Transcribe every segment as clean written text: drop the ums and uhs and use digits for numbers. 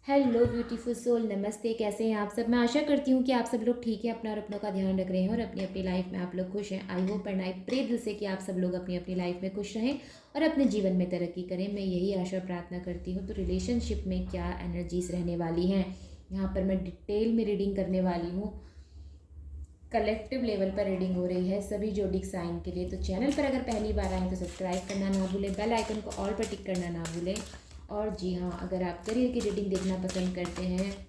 Hello beautiful soul, नमस्ते। कैसे हैं आप सब? मैं आशा करती हूँ कि आप सब लोग ठीक हैं, अपना और अपनों का ध्यान रख रहे हैं और अपनी अपनी लाइफ में आप लोग खुश हैं। I hope and I pray दिल से कि आप सब लोग अपनी अपनी लाइफ में खुश रहें और अपने जीवन में तरक्की करें। मैं यही आशा प्रार्थना करती हूँ। तो रिलेशनशिप में क्या एनर्जीज रहने वाली हैं, यहाँ पर मैं डिटेल में रीडिंग करने वाली हूँ। कलेक्टिव लेवल पर रीडिंग हो रही है सभी जोडिक साइन के लिए। तो चैनल पर अगर पहली बार आए तो सब्सक्राइब करना ना भूलें, बेल आइकन को ऑल पर टिक करना ना भूलें। और जी हाँ, अगर आप करियर की रीडिंग देखना पसंद करते हैं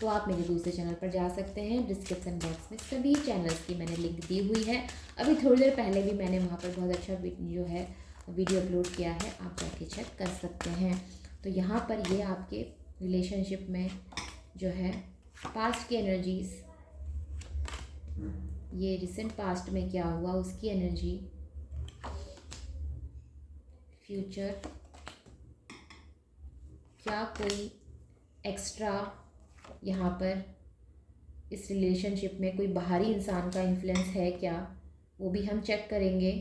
तो आप मेरे दूसरे चैनल पर जा सकते हैं। डिस्क्रिप्शन बॉक्स में सभी चैनल्स की मैंने लिंक दी हुई है। अभी थोड़ी देर पहले भी मैंने वहाँ पर बहुत अच्छा वीडियो अपलोड किया है, आप जाके चेक कर सकते हैं। तो यहाँ पर ये आपके रिलेशनशिप में जो है पास्ट की एनर्जीज, ये रिसेंट पास्ट में क्या हुआ उसकी एनर्जी, फ्यूचर, क्या कोई एक्स्ट्रा यहाँ पर इस रिलेशनशिप में कोई बाहरी इंसान का इन्फ्लुएंस है क्या, वो भी हम चेक करेंगे।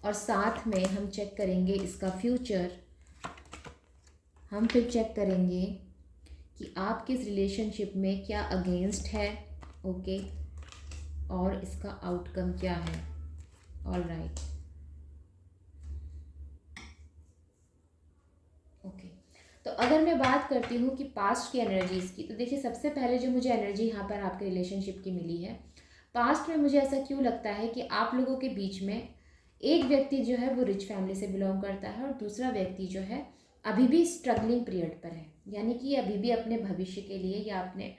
और साथ में हम चेक करेंगे इसका फ्यूचर। हम फिर चेक करेंगे कि आपके इस रिलेशनशिप में क्या अगेंस्ट है, ओके, और इसका आउटकम क्या है। All right, okay. तो अगर मैं बात करती हूँ कि पास्ट की एनर्जीज़ की, तो देखिए सबसे पहले जो मुझे एनर्जी यहाँ पर आपके रिलेशनशिप की मिली है, पास्ट में मुझे ऐसा क्यों लगता है कि आप लोगों के बीच में एक व्यक्ति जो है वो रिच फैमिली से बिलोंग करता है और दूसरा व्यक्ति जो है अभी भी स्ट्रगलिंग पीरियड पर है, यानी कि अभी भी अपने भविष्य के लिए या अपने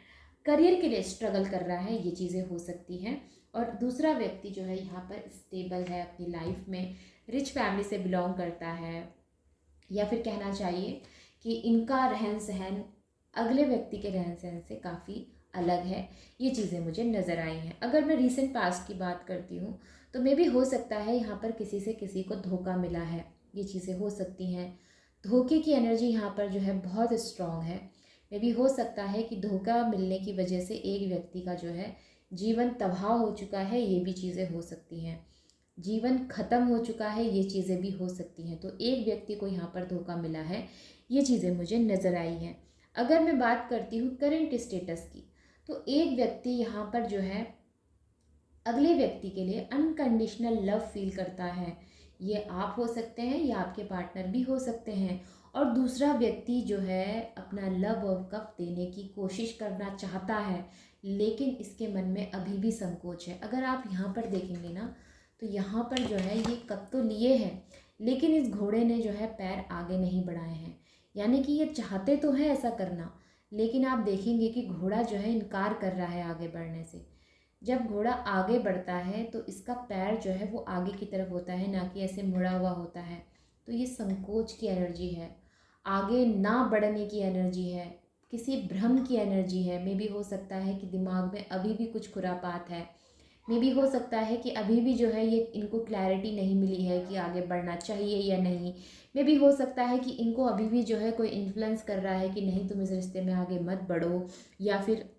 करियर के लिए स्ट्रगल कर रहा है। ये चीज़ें हो सकती हैं। और दूसरा व्यक्ति जो है यहाँ पर स्टेबल है अपनी लाइफ में, रिच फैमिली से बिलोंग करता है, या फिर कहना चाहिए कि इनका रहन सहन अगले व्यक्ति के रहन सहन से काफ़ी अलग है। ये चीज़ें मुझे नज़र आई हैं। अगर मैं रीसेंट पास्ट की बात करती हूँ तो मे भी हो सकता है यहाँ पर किसी से किसी को धोखा मिला है, ये चीज़ें हो सकती हैं। धोखे की एनर्जी यहाँ पर जो है बहुत स्ट्रॉन्ग है। मे भी हो सकता है कि धोखा मिलने की वजह से एक व्यक्ति का जो है जीवन तबाह हो चुका है, ये भी चीज़ें हो सकती हैं। जीवन खत्म हो चुका है, ये चीज़ें भी हो सकती हैं। तो एक व्यक्ति को यहाँ पर धोखा मिला है, ये चीज़ें मुझे नज़र आई हैं। अगर मैं बात करती हूँ करंट स्टेटस की, तो एक व्यक्ति यहाँ पर जो है अगले व्यक्ति के लिए अनकंडीशनल लव फील करता है। ये आप हो सकते हैं या आपके पार्टनर भी हो सकते हैं। और दूसरा व्यक्ति जो है अपना लव और कप देने की कोशिश करना चाहता है, लेकिन इसके मन में अभी भी संकोच है। अगर आप यहाँ पर देखेंगे ना, तो यहाँ पर जो है ये कप तो लिए हैं, लेकिन इस घोड़े ने जो है पैर आगे नहीं बढ़ाए हैं। यानी कि ये चाहते तो हैं ऐसा करना, लेकिन आप देखेंगे कि घोड़ा जो है इनकार कर रहा है आगे बढ़ने से। जब घोड़ा आगे बढ़ता है तो इसका पैर जो है वो आगे की तरफ होता है, ना कि ऐसे मुड़ा हुआ होता है। तो ये संकोच की एनर्जी है, आगे ना बढ़ने की एनर्जी है, किसी भ्रम की एनर्जी है। मे भी हो सकता है कि दिमाग में अभी भी कुछ खुरापात है। मे भी हो सकता है कि अभी भी जो है ये इनको क्लैरिटी नहीं मिली है कि आगे बढ़ना चाहिए या नहीं। मे भी हो सकता है कि इनको अभी भी जो है कोई इन्फ्लुएंस कर रहा है कि नहीं, तुम इस रिश्ते में आगे मत बढ़ो, या फिर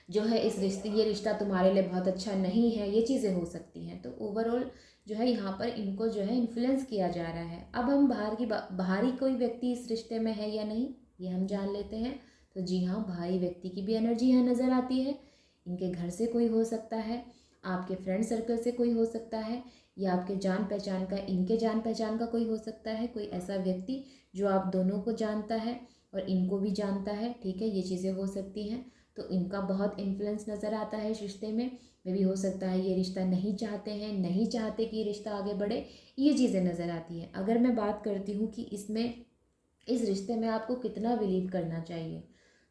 जो है ये रिश्ता तुम्हारे लिए बहुत अच्छा नहीं है। ये चीज़ें हो सकती हैं। तो ओवरऑल जो है यहाँ पर इनको जो है इन्फ्लुएंस किया जा रहा है। अब हम बाहरी कोई व्यक्ति इस रिश्ते में है या नहीं, ये हम जान लेते हैं। तो जी हाँ, बाहरी व्यक्ति की भी एनर्जी यहाँ नज़र आती है। इनके घर से कोई हो सकता है, आपके फ्रेंड सर्कल से कोई हो सकता है, या आपके जान पहचान का, इनके जान पहचान का कोई हो सकता है। कोई ऐसा व्यक्ति जो आप दोनों को जानता है और इनको भी जानता है, ठीक है, ये चीज़ें हो सकती हैं। तो इनका बहुत इन्फ्लुएंस नज़र आता है इस रिश्ते में। भी हो सकता है ये रिश्ता नहीं चाहते हैं, नहीं चाहते कि ये रिश्ता आगे बढ़े, ये चीज़ें नज़र आती हैं। अगर मैं बात करती हूँ कि इसमें इस रिश्ते में आपको कितना बिलीव करना चाहिए,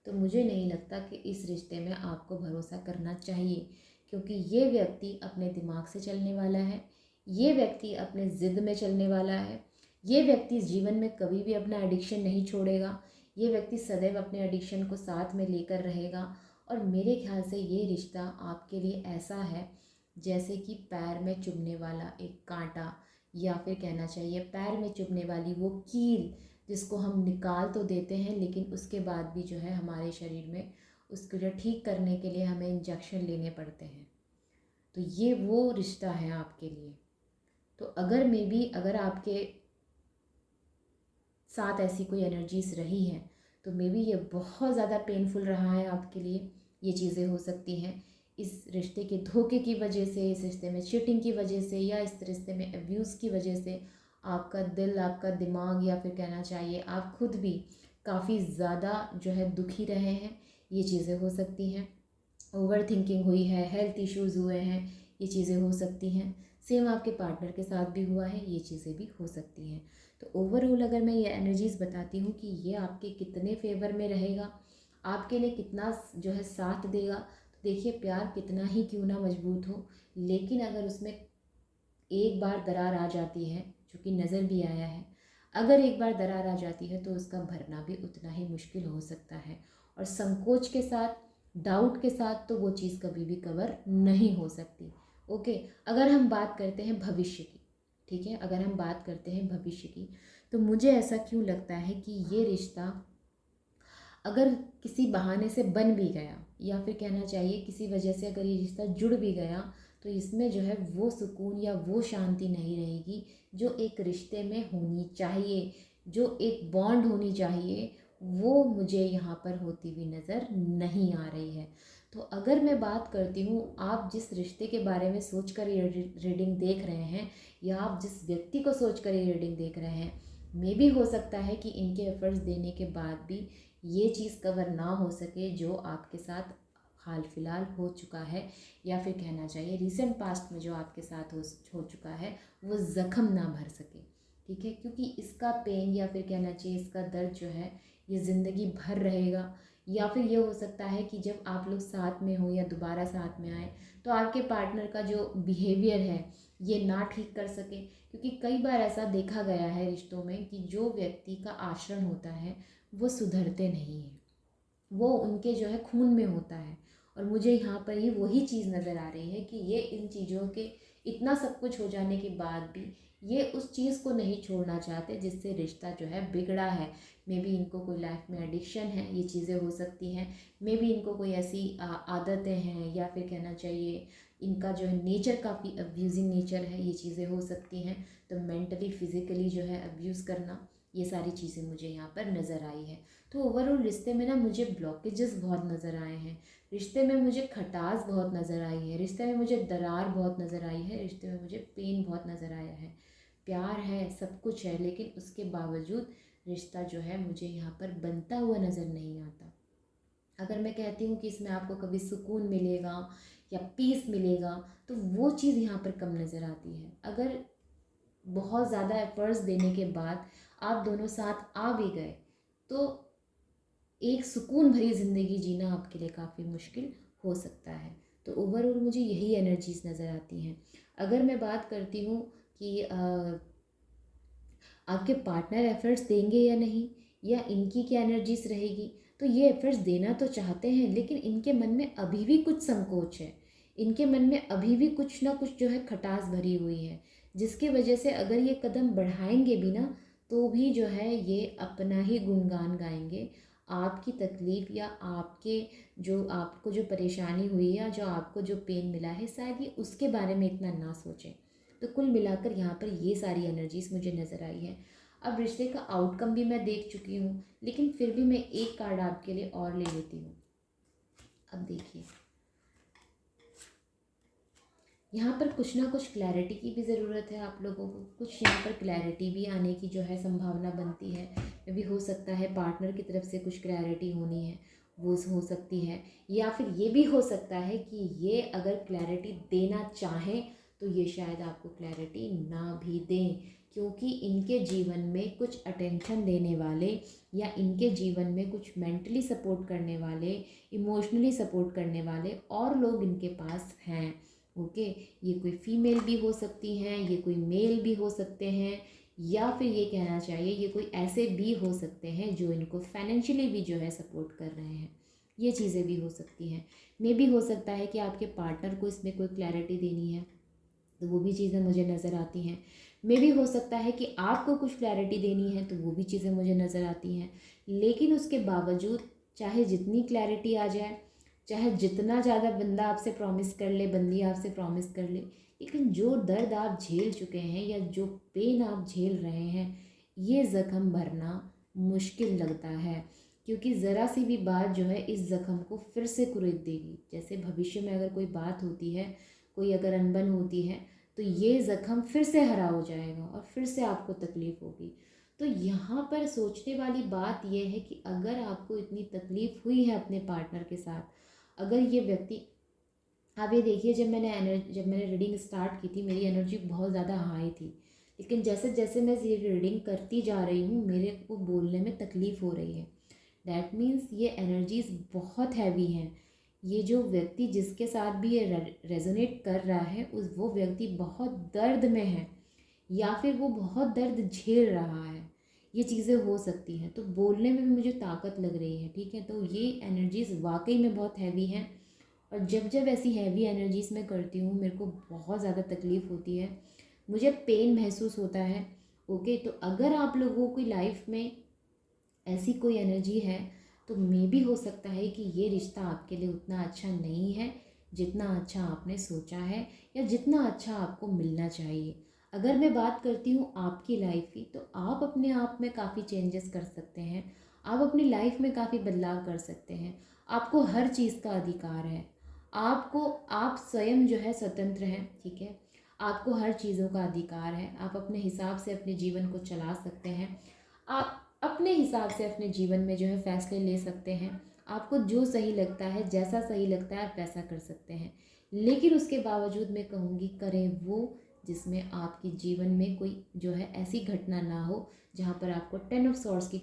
तो मुझे नहीं लगता कि इस रिश्ते में आपको भरोसा करना चाहिए, क्योंकि ये व्यक्ति अपने दिमाग से चलने वाला है, ये व्यक्ति अपने ज़िद में चलने वाला है, ये व्यक्ति इस जीवन में कभी भी अपना एडिक्शन नहीं छोड़ेगा, ये व्यक्ति सदैव अपने एडिक्शन को साथ में लेकर रहेगा। और मेरे ख्याल से ये रिश्ता आपके लिए ऐसा है जैसे कि पैर में चुभने वाला एक कांटा, या फिर कहना चाहिए पैर में चुभने वाली वो कील, जिसको हम निकाल तो देते हैं लेकिन उसके बाद भी जो है हमारे शरीर में उसको जो ठीक करने के लिए हमें इंजेक्शन लेने पड़ते हैं। तो ये वो रिश्ता है आपके लिए। तो अगर मे बी अगर आपके साथ ऐसी कोई एनर्जीज रही हैं तो मे बी ये बहुत ज़्यादा पेनफुल रहा है आपके लिए। ये चीज़ें हो सकती हैं इस रिश्ते के धोखे की वजह से, इस रिश्ते में चीटिंग की वजह से, या इस रिश्ते में अब्यूज़ की वजह से आपका दिल, आपका दिमाग, या फिर कहना चाहिए आप खुद भी काफ़ी ज़्यादा जो है दुखी रहे हैं। ये चीज़ें हो सकती हैं। ओवर थिंकिंग हुई है, हेल्थ इश्यूज़ हुए हैं, ये चीज़ें हो सकती हैं। सेम आपके पार्टनर के साथ भी हुआ है, ये चीज़ें भी हो सकती हैं। तो ओवरऑल अगर मैं ये एनर्जीज़ बताती हूँ कि ये आपके कितने फेवर में रहेगा, आपके लिए कितना जो है साथ देगा, तो देखिए प्यार कितना ही क्यों ना मजबूत हो, लेकिन अगर उसमें एक बार दरार आ जाती है, जो कि नज़र भी आया है, अगर एक बार दरार आ जाती है तो उसका भरना भी उतना ही मुश्किल हो सकता है। और संकोच के साथ, डाउट के साथ तो वो चीज़ कभी भी कवर नहीं हो सकती। ओके, अगर हम बात करते हैं भविष्य की, ठीक है, अगर हम बात करते हैं भविष्य की, तो मुझे ऐसा क्यों लगता है कि ये रिश्ता अगर किसी बहाने से बन भी गया, या फिर कहना चाहिए किसी वजह से अगर ये रिश्ता जुड़ भी गया, तो इसमें जो है वो सुकून या वो शांति नहीं रहेगी जो एक रिश्ते में होनी चाहिए, जो एक बॉन्ड होनी चाहिए, वो मुझे यहाँ पर होती हुई नज़र नहीं आ रही है। तो अगर मैं बात करती हूँ, आप जिस रिश्ते के बारे में सोच कर ये रीडिंग देख रहे हैं, या आप जिस व्यक्ति को सोच कर ये रीडिंग देख रहे हैं, मे भी हो सकता है कि इनके एफर्ट्स देने के बाद भी ये चीज़ कवर ना हो सके जो आपके साथ हाल फिलहाल हो चुका है, या फिर कहना चाहिए रिसेंट पास्ट में जो आपके साथ हो चुका है, वो ज़ख्म ना भर सके। ठीक है, क्योंकि इसका पेन, या फिर कहना चाहिए इसका दर्द जो है, ये ज़िंदगी भर रहेगा। या फिर ये हो सकता है कि जब आप लोग साथ में हो या दोबारा साथ में आए, तो आपके पार्टनर का जो बिहेवियर है ये ना ठीक कर सके। क्योंकि कई बार ऐसा देखा गया है रिश्तों में कि जो व्यक्ति का आचरण होता है वो सुधरते नहीं हैं, वो उनके जो है खून में होता है। और मुझे यहाँ पर ही वही चीज़ नज़र आ रही है कि ये इन चीज़ों के इतना सब कुछ हो जाने के बाद भी ये उस चीज़ को नहीं छोड़ना चाहते जिससे रिश्ता जो है बिगड़ा है। मे बी इनको कोई लाइफ में एडिक्शन है, ये चीज़ें हो सकती हैं। मे बी इनको कोई ऐसी आदतें हैं, या फिर कहना चाहिए इनका जो है नेचर काफ़ी अब्यूजिंग नेचर है, ये चीज़ें हो सकती हैं। तो मेंटली फिज़िकली जो है अब्यूज़ करना, ये सारी चीज़ें मुझे यहाँ पर नज़र आई है। तो ओवरऑल रिश्ते में ना मुझे ब्लॉकेजेस बहुत नज़र आए हैं, रिश्ते में मुझे खटास बहुत नज़र आई है, रिश्ते में मुझे दरार बहुत नज़र आई है, रिश्ते में मुझे पेन बहुत नज़र आया है। प्यार है, सब कुछ है, लेकिन उसके बावजूद रिश्ता जो है मुझे यहाँ पर बनता हुआ नज़र नहीं आता। अगर मैं कहती हूँ कि इसमें आपको कभी सुकून मिलेगा या पीस मिलेगा, तो वो चीज़ यहाँ पर कम नज़र आती है। अगर बहुत ज़्यादा एफर्ट्स देने के बाद आप दोनों साथ आ भी गए, तो एक सुकून भरी ज़िंदगी जीना आपके लिए काफ़ी मुश्किल हो सकता है। तो ओवरऑल मुझे यही एनर्जीज़ नज़र आती हैं। अगर मैं बात करती हूँ कि आपके पार्टनर एफर्ट्स देंगे या नहीं, या इनकी क्या एनर्जीज रहेगी, तो ये एफर्ट्स देना तो चाहते हैं, लेकिन इनके मन में अभी भी कुछ संकोच है, इनके मन में अभी भी कुछ ना कुछ जो है खटास भरी हुई है, जिसकी वजह से अगर ये कदम बढ़ाएंगे भी ना, तो भी जो है ये अपना ही गुणगान गाएंगे। आपकी तकलीफ़, या आपके जो आपको जो परेशानी हुई है, या जो आपको जो पेन मिला है, शायद ये उसके बारे में इतना ना सोचें। तो कुल मिलाकर यहाँ पर ये सारी एनर्जीज मुझे नज़र आई है। अब रिश्ते का आउटकम भी मैं देख चुकी हूँ, लेकिन फिर भी मैं एक कार्ड आपके लिए और ले लेती हूँ। अब देखिए, यहाँ पर कुछ ना कुछ क्लैरिटी की भी ज़रूरत है आप लोगों को, कुछ यहाँ पर क्लैरिटी भी आने की जो है संभावना बनती है। भी हो सकता है पार्टनर की तरफ से कुछ क्लैरिटी होनी है, वो हो सकती है, या फिर ये भी हो सकता है कि ये अगर क्लैरिटी देना चाहें तो ये शायद आपको क्लैरिटी ना भी दें, क्योंकि इनके जीवन में कुछ अटेंशन देने वाले, या इनके जीवन में कुछ मेंटली सपोर्ट करने वाले, इमोशनली सपोर्ट करने वाले और लोग इनके पास हैं। ओके, ये कोई फीमेल भी हो सकती हैं, ये कोई मेल भी हो सकते हैं, या फिर ये कहना चाहिए ये कोई ऐसे भी हो सकते हैं जो इनको फाइनेंशियली भी जो है सपोर्ट कर रहे हैं। ये चीज़ें भी हो सकती हैं। मे भी हो सकता है कि आपके पार्टनर को इसमें कोई क्लैरिटी देनी है, तो वो भी चीज़ें मुझे नज़र आती हैं। मे भी हो सकता है कि आपको कुछ क्लैरिटी देनी है, तो वो भी चीज़ें मुझे नज़र आती हैं। लेकिन उसके बावजूद चाहे जितनी क्लैरिटी आ जाए, चाहे जितना ज़्यादा बंदा आपसे प्रॉमिस कर ले, बंदी आपसे प्रॉमिस कर ले, लेकिन जो दर्द आप झेल चुके हैं, या जो पेन आप झेल रहे हैं, ये ज़ख्म भरना मुश्किल लगता है, क्योंकि ज़रा सी भी बात जो है इस ज़ख्म को फिर से कुरेद देगी। जैसे भविष्य में अगर कोई बात होती है, कोई अगर अनबन होती है, तो ये ज़ख्म फिर से हरा हो जाएगा और फिर से आपको तकलीफ़ होगी। तो यहाँ पर सोचने वाली बात यह है कि अगर आपको इतनी तकलीफ़ हुई है अपने पार्टनर के साथ, अगर ये व्यक्ति, आप ये देखिए, जब मैंने रीडिंग स्टार्ट की थी, मेरी एनर्जी बहुत ज़्यादा हाई थी, लेकिन जैसे जैसे मैं ये रीडिंग करती जा रही हूँ, मेरे को बोलने में तकलीफ़ हो रही है। डैट मीन्स ये एनर्जीज़ बहुत हैवी हैं। ये जो व्यक्ति जिसके साथ भी ये रेजोनेट कर रहा है, वो व्यक्ति बहुत दर्द में है, या फिर वो बहुत दर्द झेल रहा है। ये चीज़ें हो सकती हैं, तो बोलने में भी मुझे ताकत लग रही है, ठीक है। तो ये एनर्जीज़ वाकई में बहुत हैवी हैं, और जब जब ऐसी हैवी एनर्जीज़ मैं करती हूँ, मेरे को बहुत ज़्यादा तकलीफ़ होती है, मुझे पेन महसूस होता है। ओके, तो अगर आप लोगों की लाइफ में ऐसी कोई एनर्जी है, तो मे भी हो सकता है कि ये रिश्ता आपके लिए उतना अच्छा नहीं है जितना अच्छा आपने सोचा है, या जितना अच्छा आपको मिलना चाहिए। अगर मैं बात करती हूँ आपकी लाइफ की, तो आप अपने आप में काफ़ी चेंजेस कर सकते हैं, आप अपनी लाइफ में काफ़ी बदलाव कर सकते हैं। आपको हर चीज़ का अधिकार है। आप स्वयं जो है स्वतंत्र हैं, ठीक है। आपको हर चीज़ों का अधिकार है। आप अपने हिसाब से अपने जीवन को चला सकते हैं। आप अपने हिसाब से अपने जीवन में जो है फैसले ले सकते हैं। आपको जो सही लगता है, जैसा सही लगता है, आप वैसा कर सकते हैं। लेकिन उसके बावजूद मैं कहूँगी, करें वो जिसमें आपके जीवन में कोई जो है ऐसी घटना ना हो जहाँ पर आपको 10 ऑफ सॉर्ड्स की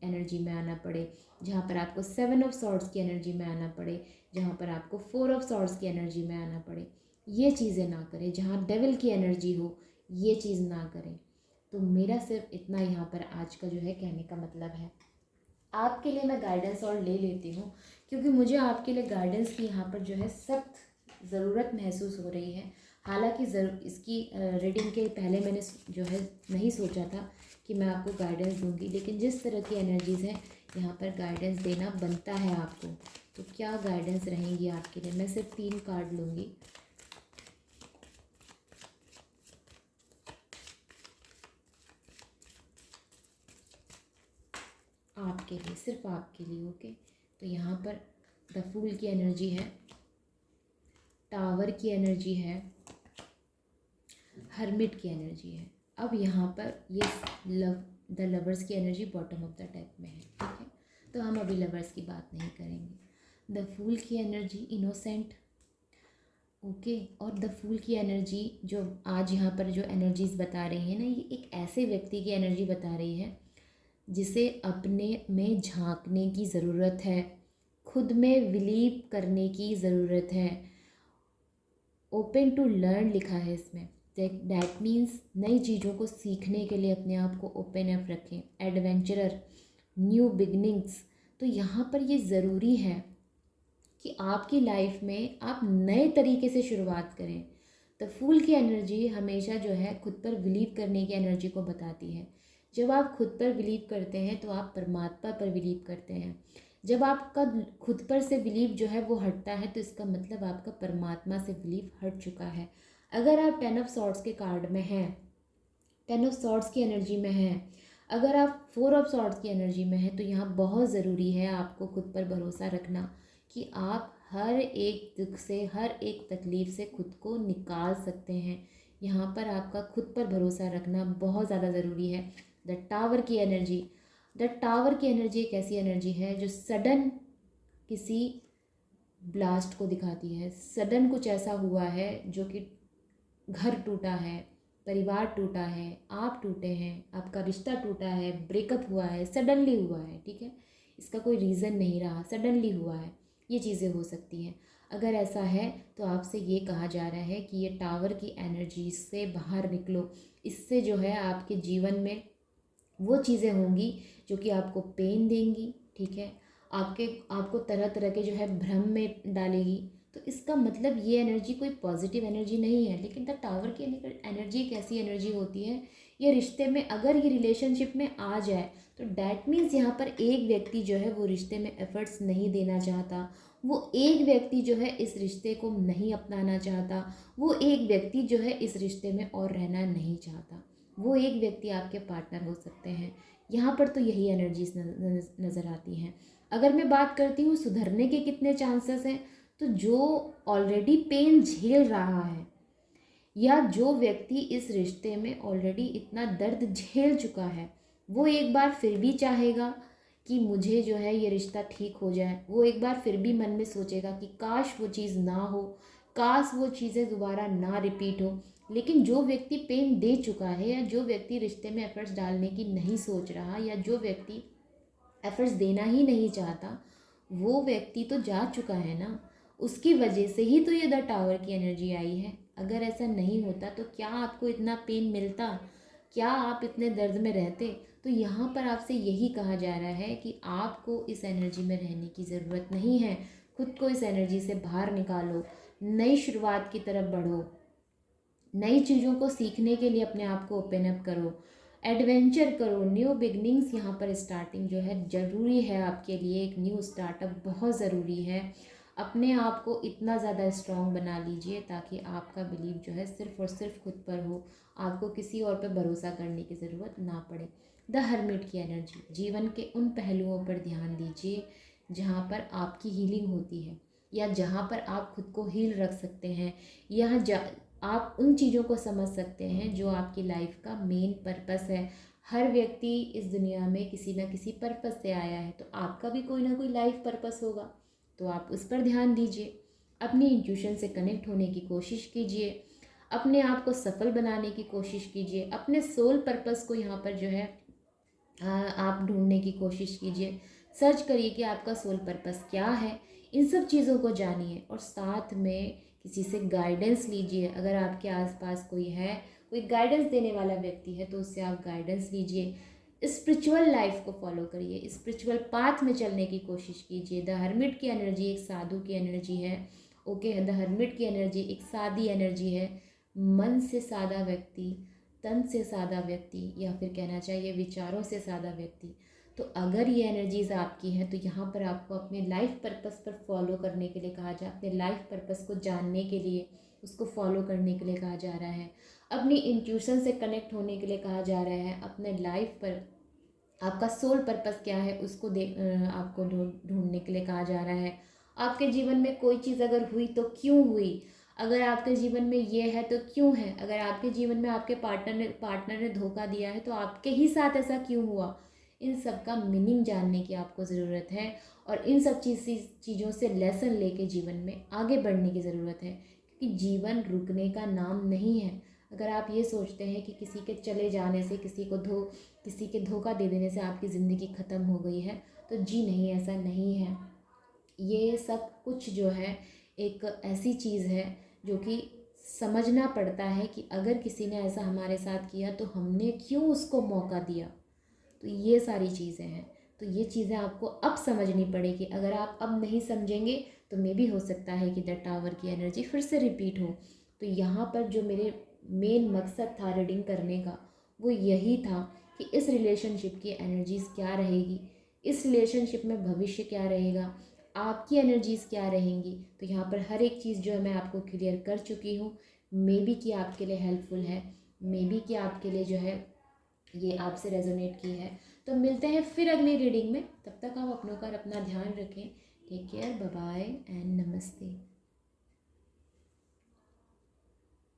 एनर्जी में आना पड़े, जहाँ पर आपको 7 ऑफ सॉर्ड्स की एनर्जी में आना पड़े, जहाँ पर आपको 4 ऑफ सॉर्ड्स की एनर्जी में आना पड़े। ये चीज़ें ना करें। जहाँ डेविल की एनर्जी हो, ये चीज़ ना करें। तो मेरा सिर्फ इतना यहाँ पर आज का जो है कहने का मतलब है। आपके लिए मैं गाइडेंस और ले लेती हूँ, क्योंकि मुझे आपके लिए गाइडेंस की यहाँ पर जो है सख्त ज़रूरत महसूस हो रही है। हालांकि इसकी रीडिंग के पहले मैंने जो है नहीं सोचा था कि मैं आपको गाइडेंस दूंगी, लेकिन जिस तरह की एनर्जीज़ हैं, यहाँ पर गाइडेंस देना बनता है आपको। तो क्या गाइडेंस रहेंगी आपके लिए? मैं सिर्फ 3 कार्ड लूँगी। आपके लिए, सिर्फ आपके लिए। ओके, तो यहाँ पर द फूल की एनर्जी है, टावर की एनर्जी है, हर्मिट की एनर्जी है। अब यहाँ पर ये द लवर्स की energy bottom of the deck में है, ठीक है। तो हम अभी लवर्स की बात नहीं करेंगे। द फूल की एनर्जी इनोसेंट, ओके। और द फूल की एनर्जी जो आज यहाँ पर जो एनर्जीज बता रही है ना, ये एक ऐसे व्यक्ति की एनर्जी बता रही है जिसे अपने में झांकने की ज़रूरत है, खुद में बिलीव करने की ज़रूरत है। ओपन टू लर्न लिखा है इसमें। दैट मीन्स नई चीज़ों को सीखने के लिए अपने आप को ओपन अप रखें, एडवेंचरर, न्यू बिगनिंग्स। तो यहाँ पर ये ज़रूरी है कि आपकी लाइफ में आप नए तरीके से शुरुआत करें। तो फूल की एनर्जी हमेशा जो है खुद पर बिलीव करने की एनर्जी को बताती है। जब आप खुद पर बिलीव करते हैं, तो आप परमात्मा पर बिलीव करते हैं। जब आपका खुद पर से बिलीव जो है वो हटता है, तो इसका मतलब आपका परमात्मा से बिलीव हट चुका है। अगर आप 10 ऑफ सॉर्ड्स के कार्ड में हैं, 10 ऑफ सॉर्ड्स की एनर्जी में हैं, अगर आप 4 ऑफ सॉर्ड्स की एनर्जी में हैं, तो यहाँ बहुत ज़रूरी है आपको खुद पर भरोसा रखना कि आप हर एक दुख से, हर एक तकलीफ़ से खुद को निकाल सकते हैं। यहाँ पर आपका खुद पर भरोसा रखना बहुत ज़्यादा ज़रूरी है। द टावर की एनर्जी, द टावर की एनर्जी एक ऐसी एनर्जी है जो सडन किसी ब्लास्ट को दिखाती है। सडन कुछ ऐसा हुआ है जो कि घर टूटा है, परिवार टूटा है, आप टूटे हैं, आपका रिश्ता टूटा है, ब्रेकअप हुआ है, सडनली हुआ है, ठीक है। इसका कोई रीज़न नहीं रहा, सडनली हुआ है। ये चीज़ें हो सकती हैं। अगर ऐसा है, तो आपसे ये कहा जा रहा है कि ये टावर की एनर्जी से बाहर निकलो। इससे जो है आपके जीवन में वो चीज़ें होंगी जो कि आपको पेन देंगी, ठीक है। आपको तरह तरह के जो है भ्रम में डालेगी। तो इसका मतलब ये एनर्जी कोई पॉजिटिव एनर्जी नहीं है। लेकिन द टावर की एनर्जी एक ऐसी एनर्जी होती है, ये रिश्ते में अगर ये रिलेशनशिप में आ जाए, तो डैट मीन्स यहाँ पर एक व्यक्ति जो है वो रिश्ते में एफर्ट्स नहीं देना चाहता, वो एक व्यक्ति जो है इस रिश्ते को नहीं अपनाना चाहता, वो एक व्यक्ति जो है इस रिश्ते में और रहना नहीं चाहता। वो एक व्यक्ति आपके पार्टनर हो सकते हैं। यहाँ पर तो यही एनर्जीज नज़र आती हैं। अगर मैं बात करती हूँ सुधरने के कितने चांसेस हैं, तो जो ऑलरेडी पेन झेल रहा है या जो व्यक्ति इस रिश्ते में ऑलरेडी इतना दर्द झेल चुका है, वो एक बार फिर भी चाहेगा कि मुझे जो है ये रिश्ता ठीक हो जाए। वो एक बार फिर भी मन में सोचेगा कि काश वो चीज़ ना हो, काश वो चीज़ें दोबारा ना रिपीट हो। लेकिन जो व्यक्ति पेन दे चुका है या जो व्यक्ति रिश्ते में एफर्ट्स डालने की नहीं सोच रहा या जो व्यक्ति एफर्ट्स देना ही नहीं चाहता, वो व्यक्ति तो जा चुका है ना। उसकी वजह से ही तो ये द टावर की एनर्जी आई है। अगर ऐसा नहीं होता तो क्या आपको इतना पेन मिलता, क्या आप इतने दर्द में रहते? तो यहाँ पर आपसे यही कहा जा रहा है कि आपको इस एनर्जी में रहने की ज़रूरत नहीं है। खुद को इस एनर्जी से बाहर निकालो, नई शुरुआत की तरफ बढ़ो, नई चीज़ों को सीखने के लिए अपने आप को ओपन अप करो, एडवेंचर करो, न्यू बिगनिंग्स। यहाँ पर स्टार्टिंग जो है ज़रूरी है आपके लिए, एक न्यू स्टार्टअप बहुत ज़रूरी है। अपने आप को इतना ज़्यादा स्ट्रॉन्ग बना लीजिए ताकि आपका बिलीव जो है सिर्फ और सिर्फ खुद पर हो, आपको किसी और पर भरोसा करने की ज़रूरत ना पड़े। द हर्मिट की एनर्जी, जीवन के उन पहलुओं पर ध्यान दीजिए जहाँ पर आपकी हीलिंग होती है या जहाँ पर आप खुद को हील रख सकते हैं, या आप उन चीज़ों को समझ सकते हैं जो आपकी लाइफ का मेन पर्पस है। हर व्यक्ति इस दुनिया में किसी न किसी पर्पस से आया है, तो आपका भी कोई ना कोई लाइफ पर्पस होगा, तो आप उस पर ध्यान दीजिए। अपनी इंट्यूशन से कनेक्ट होने की कोशिश कीजिए, अपने आप को सफल बनाने की कोशिश कीजिए, अपने सोल पर्पस को यहाँ पर जो है आप ढूंढने की कोशिश कीजिए। सर्च करिए कि आपका सोल पर्पस क्या है। इन सब चीज़ों को जानिए और साथ में किसी से गाइडेंस लीजिए। अगर आपके आसपास कोई है, कोई गाइडेंस देने वाला व्यक्ति है, तो उससे आप गाइडेंस लीजिए। स्पिरिचुअल लाइफ को फॉलो करिए, स्पिरिचुअल पाथ में चलने की कोशिश कीजिए। द हर्मिट की एनर्जी एक साधु की एनर्जी है। ओके, द हर्मिट की एनर्जी एक सादी एनर्जी है। मन से सादा व्यक्ति, तन से सादा व्यक्ति, या फिर कहना चाहिए विचारों से सादा व्यक्ति। तो अगर ये एनर्जीज़ आपकी हैं तो यहाँ पर आपको अपने लाइफ पर्पस पर फॉलो करने के लिए कहा जा, अपने लाइफ पर्पस को जानने के लिए उसको फॉलो करने के लिए कहा जा रहा है। अपनी इंट्यूशन से कनेक्ट होने के लिए कहा जा रहा है। अपने लाइफ पर आपका सोल पर्पस क्या है उसको आपको ढूंढने के लिए कहा जा रहा है। आपके जीवन में कोई चीज़ अगर हुई तो क्यों हुई, अगर आपके जीवन में ये है तो क्यों है, अगर आपके जीवन में आपके पार्टनर ने धोखा दिया है तो आपके ही साथ ऐसा क्यों हुआ। इन सब का मीनिंग जानने की आपको ज़रूरत है और इन सब चीज़ों से लेसन लेके जीवन में आगे बढ़ने की ज़रूरत है, क्योंकि जीवन रुकने का नाम नहीं है। अगर आप ये सोचते हैं कि किसी के चले जाने से, किसी के धोखा दे देने से आपकी ज़िंदगी ख़त्म हो गई है, तो जी नहीं, ऐसा नहीं है। ये सब कुछ जो है एक ऐसी चीज़ है जो कि समझना पड़ता है कि अगर किसी ने ऐसा हमारे साथ किया तो हमने क्यों उसको मौका दिया। तो ये सारी चीज़ें हैं। तो ये चीज़ें आपको अब समझनी पड़ेगी। अगर आप अब नहीं समझेंगे तो मे भी हो सकता है कि द टावर की एनर्जी फिर से रिपीट हो। तो यहाँ पर जो मेरे मेन मकसद था रीडिंग करने का, वो यही था कि इस रिलेशनशिप की एनर्जीज़ क्या रहेगी, इस रिलेशनशिप में भविष्य क्या रहेगा, आपकी एनर्जीज़ क्या रहेंगी। तो यहाँ पर हर एक चीज़ जो है मैं आपको क्लियर कर चुकी हूँ। मे बी कि आपके लिए हेल्पफुल है, मे बी कि आपके लिए जो है ये आपसे रेजोनेट की है। तो मिलते हैं फिर अगली रीडिंग में। तब तक आप अपनों का अपना ध्यान रखें। Take care, bye bye and नमस्ते।